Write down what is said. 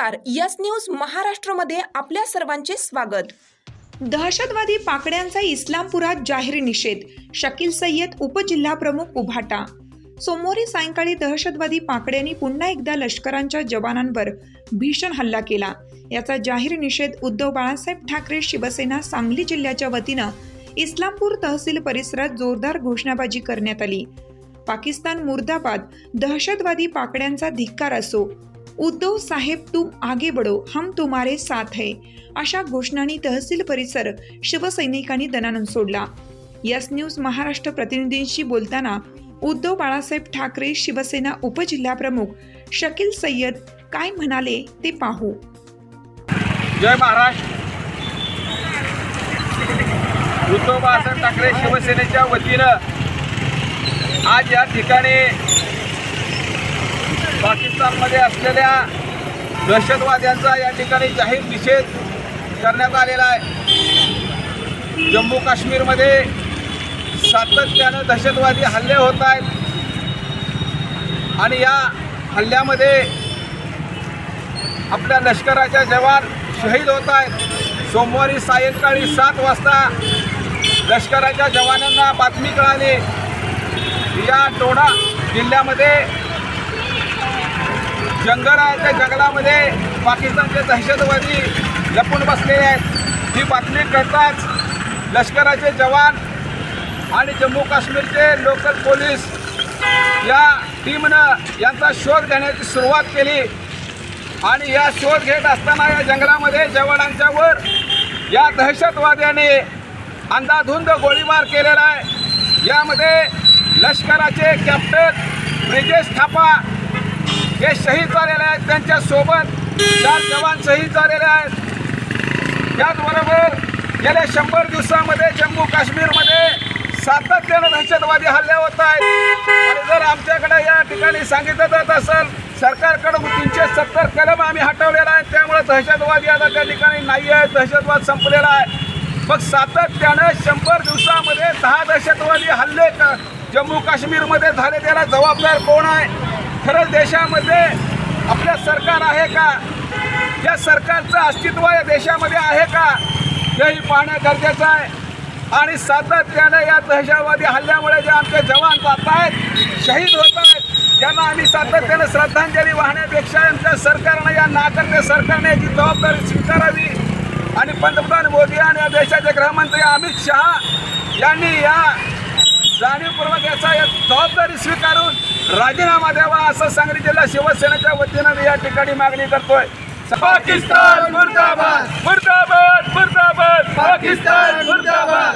नमस्कार, yes news महाराष्ट्रमध्ये आपल्या सर्वांचे स्वागत। दहशतवादी पाकड्यांचा इस्लामपुरात जाहीर निषेध, शकील सय्यद उपजिल्हाप्रमुख उभाटा। सोमवारी सायंकाळी दहशतवादी पाकड्यांनी पुन्हा एकदा लष्करांच्या जवानांवर भीषण हल्ला केला। याचा जाहीर निषेध उद्धव बाळासाहेब ठाकरे शिवसेना सांगली जिल्ह्याच्या वतीनं इस्लामपूर तहसील परिसरात जोरदार घोषणाबाजी करण्यात आली। पाकिस्तान मुर्दाबाद, दहशतवादी पाकड्यांचा धिक्कार असो, उद्धव साहेब तुम आगे बढ़ो, हम तुम्हारे साथ है, अशा घोषणांनी तहसील परिसर शिवसैनिकांनी दणाणून सोडला। यस न्यूज महाराष्ट्र प्रतिनिधींशी बोलताना उद्धव बाळासाहेब ठाकरे शिवसेना उपजिल्हाप्रमुख शकील सय्यद काय म्हणाले ते पाहू। जय महाराष्ट्र। उद्धव बाळासाहेब ठाकरे शिवसेनेच्या वतीनं आज या ठिकाणी पाकिस्तानमध्ये असलेल्या दहशतवाद्यांचा या ठिकाणी जाहीर निषेध करण्यात आलेला आहे। जम्मू काश्मीरमध्ये सातत्यानं दहशतवादी हल्ले होत आहेत आणि या हल्ल्यामध्ये आपल्या लष्कराच्या जवान शहीद होत आहेत। सोमवारी सायंकाळी 7 वाजता लष्कराच्या जवानांना बातमी कळाली, या टोडा जिल्ह्यामध्ये जंगल आहे, त्या जंगलामध्ये पाकिस्तानचे दहशतवादी लपून बसलेले आहेत। ही बातमी कळताच लष्कराचे जवान आणि जम्मू काश्मीरचे लोकल पोलीस या टीमनं यांचा शोध घेण्याची सुरुवात केली आणि या शोध घेत असताना या जंगलामध्ये जवानांच्यावर या दहशतवाद्याने अंधाधुंद गोळीबार केलेला आहे। यामध्ये लष्कराचे कॅप्टन ब्रिजेश थापा हे शहीद झालेले आहेत, त्यांच्यासोबत 4 जवान शहीद झालेले आहेत। त्याचबरोबर गेल्या 100 दिवसामध्ये जम्मू काश्मीरमध्ये सातत्यानं दहशतवादी हल्ले होत आहेत आणि जर आमच्याकडे या ठिकाणी सांगितलं जात असेल सरकारकडून 370 कलम आम्ही हटवलेला आहे, त्यामुळे दहशतवादी आता त्या ठिकाणी नाही आहे, दहशतवाद संपलेला आहे। मग सातत्यानं 100 दिवसामध्ये 10 दहशतवादी हल्ले जम्मू काश्मीरमध्ये झाले, त्याला जबाबदार कोण आहे? खरंच देशामध्ये आपलं सरकार आहे का? या सरकारचं अस्तित्व या देशामध्ये आहे का, हेही पाहणं गरजेचं आहे। आणि सातत्यानं या दहशतवादी हल्ल्यामुळे जे आमचे जवान जात आहेत, शहीद होत आहेत, त्यांना आम्ही सातत्यानं श्रद्धांजली वाहण्यापेक्षा आमच्या सरकारनं, या नाकर्ते सरकारने याची जबाबदारी स्वीकारावी आणि पंतप्रधान मोदी आणि या देशाचे गृहमंत्री अमित शहा यांनी या जाणीवपूर्वक याचा जबाबदारी स्वीकारून राजीनामा द्यावा, असं सांगली जिल्हा शिवसेनेच्या वतीनं या ठिकाणी मागणी करतोय। पाकिस्तान मुर्दाबाद, मुर्दाबाद, मुर्दाबाद, पाकिस्तान मुर्दाबाद।